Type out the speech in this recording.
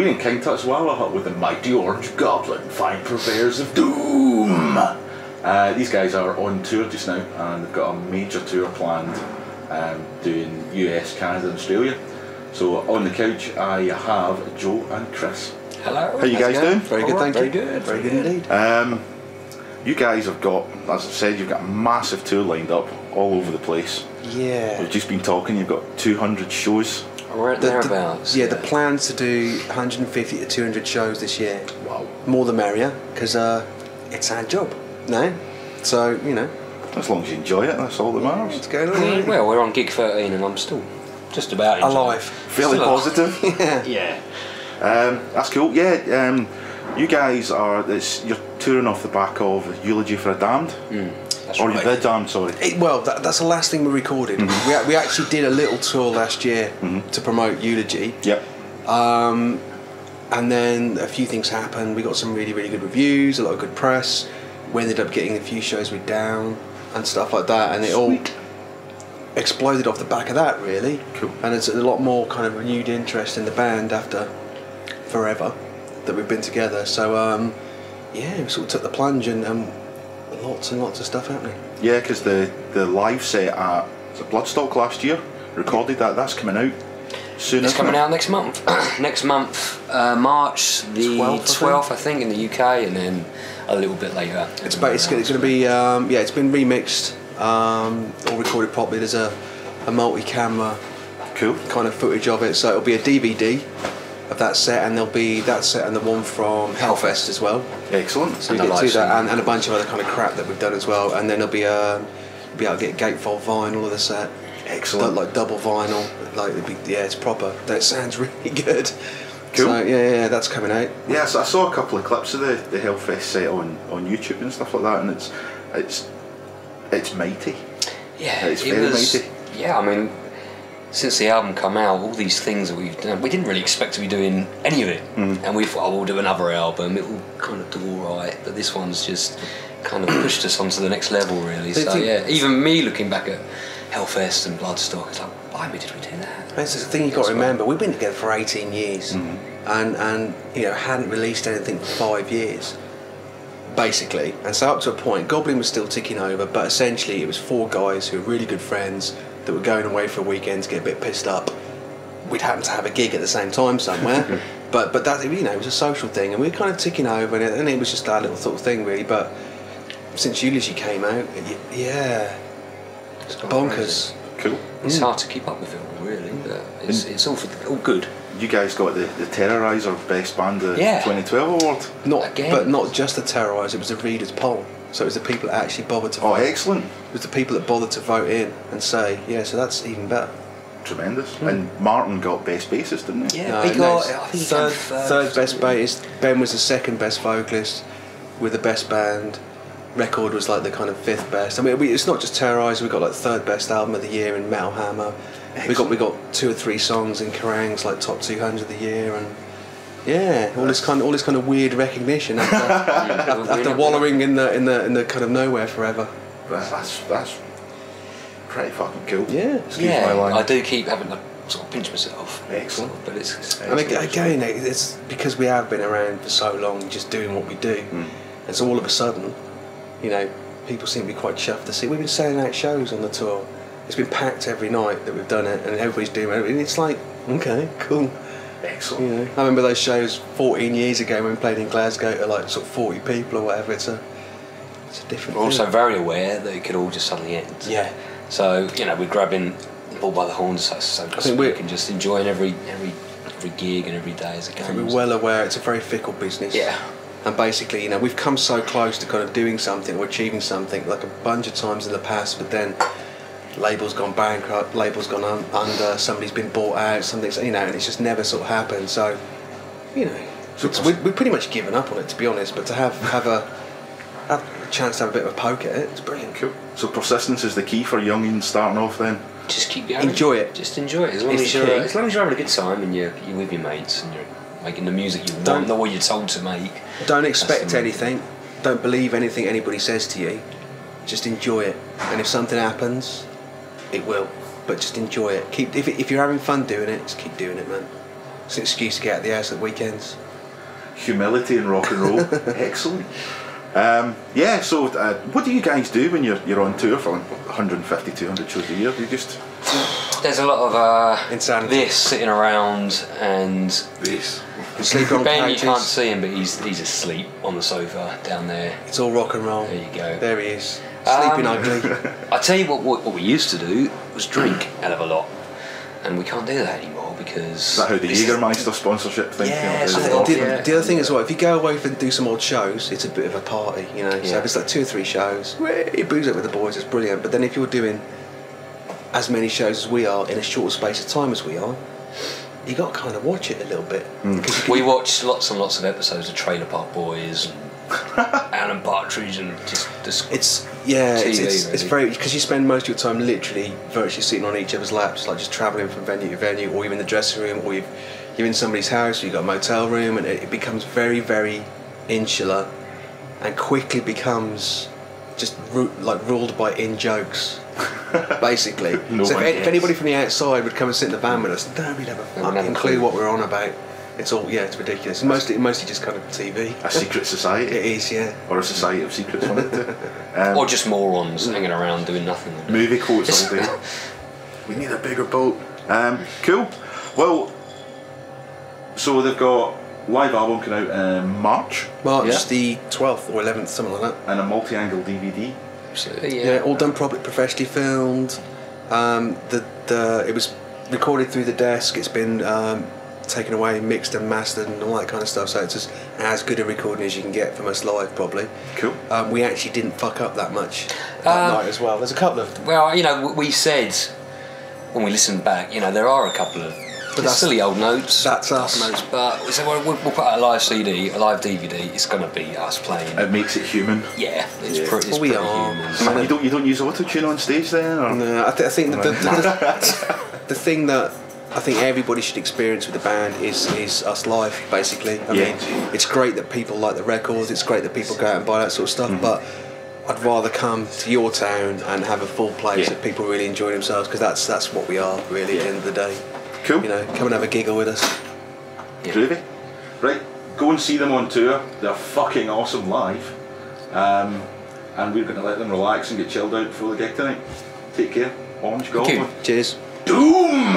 me and King Tutswalla with the mighty orange Goblin, fine purveyors of doom. These guys are on tour just now, and they've got a major tour planned, doing US, Canada and Australia. So on the couch I have Joe and Chris. Hello. How you guys doing? Very good, thank you. Very good indeed. You guys have got, as I said, you've got a massive tour lined up all over the place. Yeah. We've just been talking, you've got 200 shows. We're at thereabouts. The plans to do 150 to 200 shows this year. Wow. More the merrier, because it's our job, no? So, you know. As long as you enjoy it, that's all that matters. What's going on? Well, we're on gig 13 and I'm still just about enjoying Alive. Fairly Still positive. Yeah. That's cool. Yeah, you guys you're touring off the back of Eulogy for a Damned. That's Or right. The Damned, sorry. That's the last thing we recorded. We actually did a little tour last year to promote Eulogy. Yep. And then a few things happened. We got some really, really good reviews, a lot of good press. We ended up getting a few shows with Down and stuff like that, and it all exploded off the back of that, really. Cool. And it's a lot more kind of renewed interest in the band after forever that we've been together. So yeah, we sort of took the plunge, and lots and lots of stuff happening. Yeah, because the live set at Bloodstock last year, recorded that. That's coming out soon. It's coming out next month. Next month, March the 12th, I think, in the UK, and then a little bit later. It's going to be it's been remixed, all recorded properly. There's a multi-camera Cool. kind of footage of it, so it'll be a DVD of that set, and there'll be that set and the one from Hellfest as well. Excellent. So you get to that, and a bunch of other kind of crap that we've done as well, and then there'll be able to get gatefold vinyl of the set. Excellent. Like double vinyl, like it's proper. That sounds really good. Cool. So yeah, that's coming out. Yeah, so I saw a couple of clips of the Hellfest set on YouTube and stuff like that, and it's mighty. Yeah, It's very mighty. Yeah, I mean, since the album come out, all these things that we've done, we didn't really expect to be doing any of it. And we thought, we'll do another album, it will kind of do all right, but this one's just kind of pushed us onto the next level, really. So yeah, even me looking back at Hellfest and Bloodstock, it's like, why did we do that? That's the thing you've got to remember. We've been together for 18 years, and you know, hadn't released anything for 5 years, basically. And so up to a point, Goblin was still ticking over, but essentially it was 4 guys who were really good friends that were going away for a weekend to get a bit pissed up. We'd happen to have a gig at the same time somewhere, but that, you know, it was a social thing, and we were kind of ticking over, and it was just our little sort of thing, really. But since Eulogy came out, yeah, It's gone bonkers. crazy. Cool. It's hard to keep up with it all, really, but it's all good. You guys got the Terrorizer Best Band of 2012 award. But not just the Terrorize, it was the readers' poll. So it was the people that actually bothered to vote. Oh, excellent. It was the people that bothered to vote in and say, yeah, so that's even better. Tremendous. And Martin got Best Bassist, didn't he? Yeah, No, he got, no, I think he third came best bassist. Ben was the second best vocalist with the best band. Record was like the kind of 5th best. I mean, it's not just Terrorize. We got like 3rd best album of the year in Metal Hammer. Excellent. We got 2 or 3 songs in Kerrang's like top 200 of the year, and yeah, all this kind of weird recognition after wallowing in the kind of nowhere forever. That's pretty fucking cool. Yeah. Excuse my line. I do keep having to sort of pinch myself. Excellent. But it's I mean, again, it's because we have been around for so long, just doing what we do. And so all of a sudden, you know, people seem to be quite chuffed to see. We've been selling out shows on the tour. It's been packed every night that we've done it, and everybody's doing it. And it's like, okay, cool. Excellent. You know, I remember those shows 14 years ago when we played in Glasgow to like sort of 40 people or whatever. It's a different. We're also thing. very aware that it could all just suddenly end. Yeah. So, you know, we're grabbing the ball by the horns, so to speak, and just enjoying every gig and every day as it comes. We're well aware it's a very fickle business. Yeah. And basically, you know, we've come so close to kind of doing something or achieving something like a bunch of times in the past, but then label's gone bankrupt, label's gone under, somebody's been bought out, something's, you know, and it's just never sort of happened. So, you know, we've pretty much given up on it, to be honest. But to have a chance to have a bit of a poke at it, it's brilliant. Cool. So persistence is the key for youngins starting off then? Just keep going. Enjoy it. Just enjoy it. As long as you're having a good time and you're with your mates and you're making the music you want, not what you're told to make. Don't expect anything. Don't believe anything anybody says to you. Just enjoy it. And if something happens, it will. But just enjoy it. If you're having fun doing it, just keep doing it, man. It's an excuse to get out of the house at weekends. Humility and rock and roll. Excellent. Yeah, so what do you guys do when you're on tour for like 150, 200 shows a year? Do you just... There's a lot of insanity. this sitting around and This. Sleep on Ben, you couches. can't see him, but he's asleep on the sofa down there. It's all rock and roll. There you go. There he is. Sleeping ugly. I tell you what we used to do was drink a hell of a lot, and we can't do that anymore because. Is that how the Jägermeister sponsorship thing came Yeah, out? sort The, of. the- the other thing is, well, if you go away and do some odd shows, it's a bit of a party, you know. So Yeah. if it's like 2 or 3 shows, you booze up with the boys, it's brilliant. But then if you're doing as many shows as we are in a short space of time as we are, you got to kind of watch it a little bit. We watched lots and lots of episodes of Trailer Park Boys and Alan Partridge and just It's it's really. very, because you spend most of your time literally virtually sitting on each other's laps, like just travelling from venue to venue, or you're in the dressing room, or you're in somebody's house, or you've got a motel room, and it becomes very, very insular, and quickly becomes just ruled by in-jokes, basically. No So one if gets. anybody from the outside would come and sit in the van with us, nobody would have a wouldn't have fucking a clue clue. what we're on about. It's all, it's ridiculous. Mostly just kind of TV. A secret society. It is, yeah. Or a society of secrets on it. or just morons hanging around doing nothing. Movie quotes all day. We need a bigger boat. Cool. Well, so they've got live album coming out in March March Yeah. the 12th or 11th, something like that. and a multi-angle DVD. Absolutely, Yeah, all done properly, professionally filmed. It was recorded through the desk. It's been taken away, mixed and mastered, and all that kind of stuff. So it's as good a recording as you can get from us live, probably. Cool. We actually didn't fuck up that much that night as well. There's a couple of, Well, you know, we said when we listened back, you know, there are a couple of that's- silly old notes. that's us. Notes, but we said, well, we'll put out a live CD, a live DVD. It's going to be us playing. It makes it human. Yeah, it's Yeah. pretty. Well, we pretty are. human. Man, you don't use auto-tune on stage then? Or? no, I think the thing that I think everybody should experience with the band is us live, basically. I Yeah. mean, it's great that people like the records, it's great that people go out and buy that sort of stuff, but I'd rather come to your town and have a full place Yeah. that people really enjoy themselves, because that's what we are, really, at the end of the day. Cool. You know, come and have a giggle with us. Groovy. Right, go and see them on tour. They're fucking awesome live. And we're going to let them relax and get chilled out before the gig tonight. Take care. Orange Goblin. you. Cheers. Doom!